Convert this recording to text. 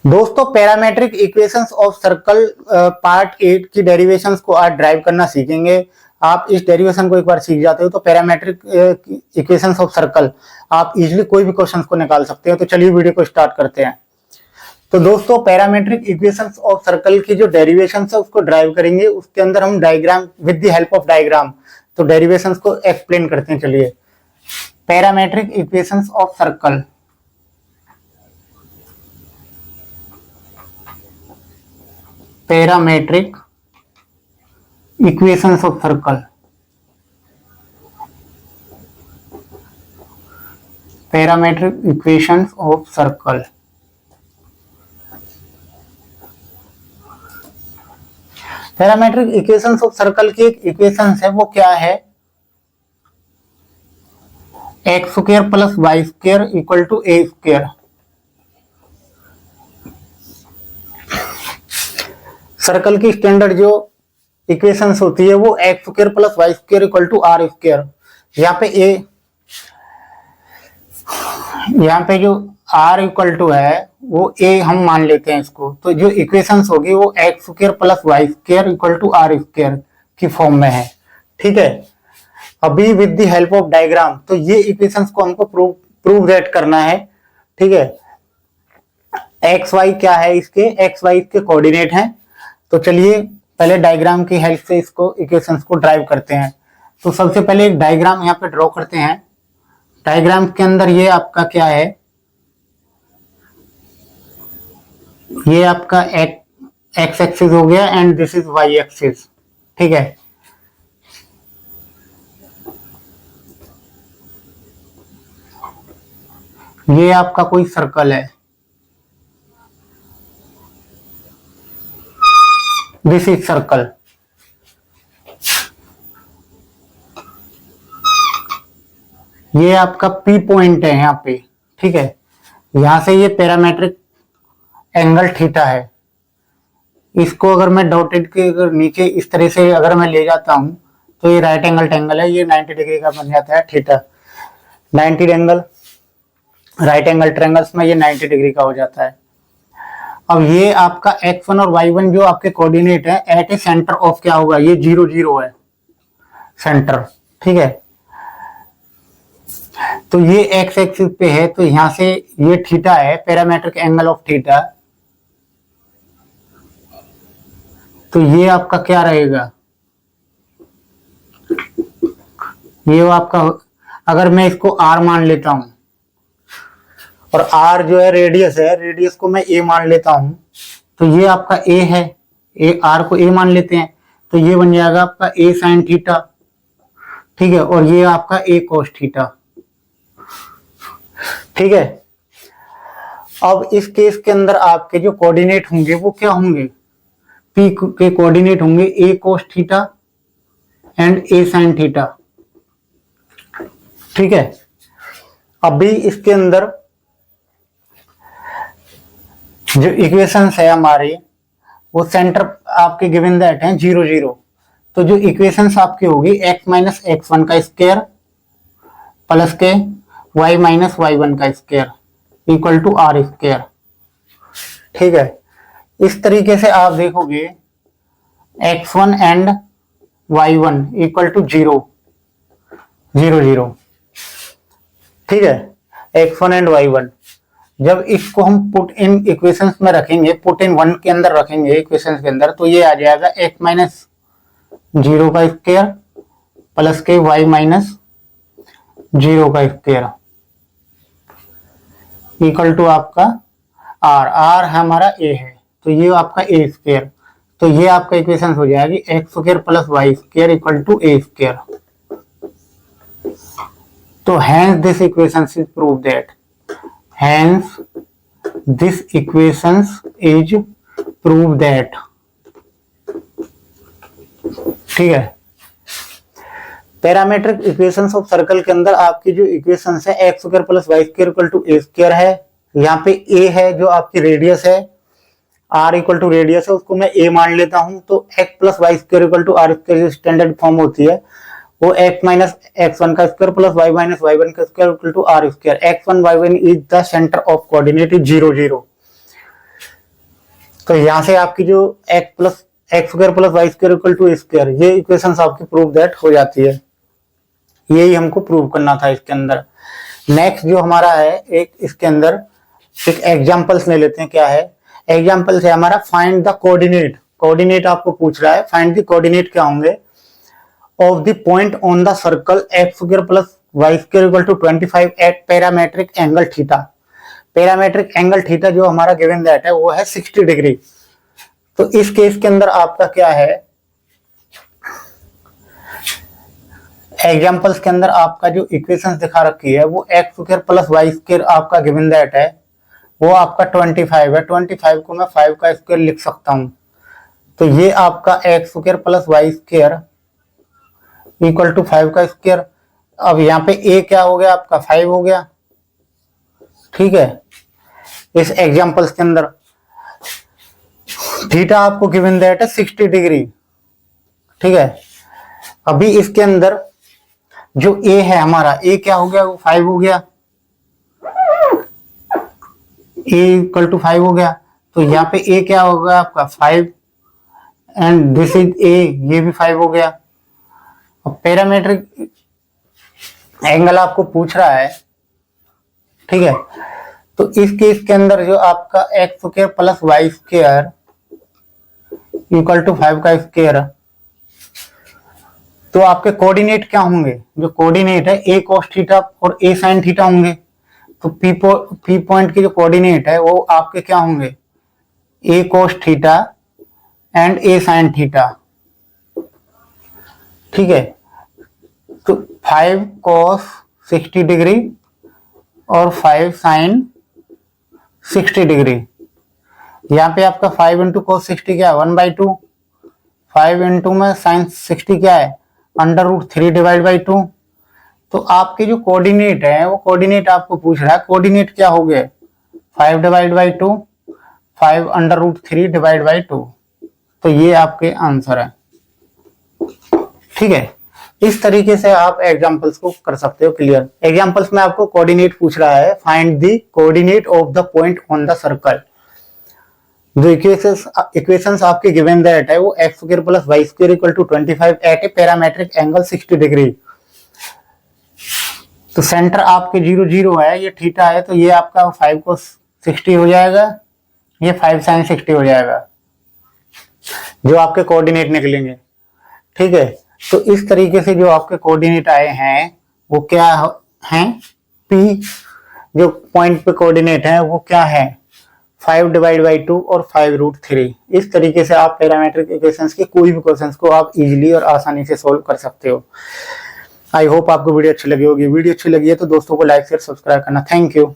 दोस्तों parametric equations of circle part 8 की derivations को आज ड्राइव करना सीखेंगे। आप इस डेरिवेशन को एक बार सीख जाते हो तो पैरामेट्रिक इक्वेशंस ऑफ सर्कल आप इजीली कोई भी क्वेश्चंस को निकाल सकते हो। तो चलिए वीडियो को स्टार्ट करते हैं। तो दोस्तों पैरामेट्रिक इक्वेशंस ऑफ सर्कल की जो डेरिवेशंस है उसको ड्राइव करेंगे। उसके अंदर हम diagram with the help of diagram तो डेरिवेशंस को एक्सप्लेन करते हैं। चलिए parametric equations of circle, parametric equations of circle, parametric equations of circle. Parametric equations of circle की एक इक्वेशंस है, वो क्या है? X square plus y square equal to a square. Circle की स्टैंडर्ड जो इक्वेशंस होती है वो x square plus y square equal to r square. यहाँ पे जो आर इक्वल टू है वो ए हम मान लेते हैं इसको। तो जो इक्वेशंस होगी वो x square plus y square equal to r square की फॉर्म में है। ठीक है, अभी with the help of diagram तो ये इक्वेशंस को हमको प्रूव दैट करना है। ठीक है, एक्स वाई क्या है? इसके एक्स वाई इसके कोऑर्डिनेट हैं। तो चलिए पहले डायग्राम की हेल्प से इसको इक्वेशंस को ड्राइव करते हैं। तो सबसे पहले एक डायग्राम यहाँ पे ड्रॉ करते हैं। डायग्राम के अंदर ये आपका क्या है? ये आपका एक्स एक्सिस हो गया and this is y axis. ठीक है, ये आपका कोई सर्कल है, दिस इज सर्कल। ये आपका पी पॉइंट है यहाँ पे। ठीक है, यहां से ये पैरामेट्रिक एंगल थीटा है। इसको अगर मैं डॉटेड के अगर नीचे इस तरह से अगर मैं ले जाता हूं तो ये राइट एंगल ट्रायंगल है। ये 90 डिग्री का बन जाता है theta. 90 angle right angle triangles में ये 90 डिग्री का हो जाता है। अब ये आपका x1 और y1 जो आपके कोऑर्डिनेट है एट ए सेंटर ऑफ क्या होगा? ये 0 0 है सेंटर। ठीक है, तो ये x एक्सिस पे है तो यहां से ये थीटा है, पैरामेट्रिक एंगल ऑफ थीटा। तो ये आपका क्या रहेगा? ये आपका, अगर मैं इसको r मान लेता हूं और r जो है रेडियस है, रेडियस को मैं a मान लेता हूं तो ये आपका a है। r को a मान लेते हैं तो ये बन जाएगा आपका a साइन थीटा। ठीक है, और ये आपका a कोस थीटा। ठीक है, अब इस केस के अंदर आपके जो कोऑर्डिनेट होंगे वो क्या होंगे? p के कोऑर्डिनेट होंगे a cos theta and a sine theta. ठीक है, अभी इसके अंदर जो इक्वेशंस है हमारी वो सेंटर आपके गिवन दैट हैं 0 0। तो जो इक्वेशंस आपकी होगी x माइनस x1 का स्क्वायर प्लस के y माइनस y1 का square equal to r square. ठीक है, इस तरीके से आप देखोगे x1 and y1 equal to 0 0 0। ठीक है, x1 एंड y1 जब इसको हम पुट इन इक्वेशंस में रखेंगे, पुट इन 1 के अंदर रखेंगे इक्वेशंस के अंदर, तो ये आ जाएगा x माइनस 0 का स्क्वायर प्लस के y माइनस 0 का स्क्वायर इक्वल टू आपका r हमारा a है तो ये आपका a स्क्वायर। तो ये आपका इक्वेशन हो जाएगी x square plus y square equal to a square. तो hence this equation is prove that, hence this equations is prove that। ठीक है, पैरामेट्रिक इक्वेशंस ऑफ सर्कल के अंदर आपकी जो इक्वेशंस है x square plus y square equal to a square है। यहाँ पे a है जो आपकी रेडियस है, r इक्वल टू रेडियस है, उसको मैं a मान लेता हूं। तो x plus y square equal to r square standard form होती है वो x माइनस x1 का square plus y minus y1 का square equal to r square. x1 y1 is the centre of coordinate 0 0। तो यहाँ से आपकी जो x square plus y square equal to a square, ये इक्वेशंस आपकी प्रूव दैट हो जाती है। यही हमको प्रूव करना था इसके अंदर। नेक्स्ट जो हमारा है, एक इसके अंदर एक एग्जांपल्स ले लेते हैं। क्या है एग्जांपल्स है हमारा, फाइंड द कोऑर्डिनेट। कोऑर्डिनेट आपको पूछ रहा है, फाइंड द कोऑर्डिनेट क्या होंगे of the point on the circle x square plus y square equal to 25 at parametric angle theta. Parametric angle theta जो हमारा गिवन दैट है वो है 60 डिग्री। तो इस केस के अंदर आपका क्या है, एग्जांपल्स के अंदर आपका जो इक्वेशंस दिखा रखी है वो x square plus y square आपका गिवन दैट है, वो आपका 25 है। 25 को मैं 5 का स्क्वायर लिख सकता हूं। तो ये आपका x square plus y square equal to 5 का स्क्वायर। अब यहाँ पे ए क्या हो गया आपका 5 हो गया, ठीक है। इस एग्जांपल्स के अंदर थीटा आपको गिवन दैट है 60 डिग्री, ठीक है। अभी इसके अंदर जो ए है हमारा, ए क्या हो गया, वो 5 हो गया, ए इक्वल टू 5 हो गया। तो यहाँ पे ए क्या होगा आपका 5 एंड दिस इज ए, ये भी 5 हो गया। अब पैरामेट्रिक एंगल आपको पूछ रहा है, ठीक है। तो इस केस के अंदर जो आपका x square plus y square equal to 5 का स्क्वायर, तो आपके कोऑर्डिनेट क्या होंगे, जो कोऑर्डिनेट है ए cos थीटा और ए sin थीटा होंगे। तो पी पॉइंट के जो कोऑर्डिनेट है वो आपके क्या होंगे, ए cos theta and A sin theta, ठीक है। तो 5 cos 60 डिग्री और 5 sin 60 डिग्री। यहाँ पे आपका 5 इंटू cos 60 क्या है 1/2, 5 इंटू में sin 60 क्या है √3 डिवाइड बाई 2। तो आपके जो कोऑर्डिनेट है वो कोऑर्डिनेट आपको पूछ रहा है, कोऑर्डिनेट क्या हो गए 5 डिवाइड बाई 2, 5 √3 डिवाइड बाई 2। तो ये आपके आंसर है, ठीक है। इस तरीके से आप एग्जांपल्स को कर सकते हो क्लियर। एग्जांपल्स में आपको कोऑर्डिनेट पूछ रहा है, find the coordinate of the point on the circle. जो इक्वेशंस आपके गिवन दैट है वो x square plus y square equal to 25 at a parametric angle 60 degree. तो सेंटर आपके 0 0 है, ये थीटा है, तो ये आपका 5 को 60 हो जाएगा, ये 5 sin 60 हो जाएगा जो आपके कोऑर्डिनेट निकलेंगे, ठीक है। तो इस तरीके से जो आपके कोऑर्डिनेट आए हैं वो क्या हैं, पी जो पॉइंट पे कोऑर्डिनेट है वो क्या है 5 डिवाइड बाई 2 और 5√3। इस तरीके से आप पैरामेट्रिक इक्वेशंस के कोई भी क्वेश्चंस को आप इजीली और आसानी से सोल्व कर सकते हो। आई होप आपको वीडियो अच्छी लगी होगी। वीडियो अच्छी लगी है तो दोस्तों को लाइक शेयर सब्सक्राइब करना। Thank you.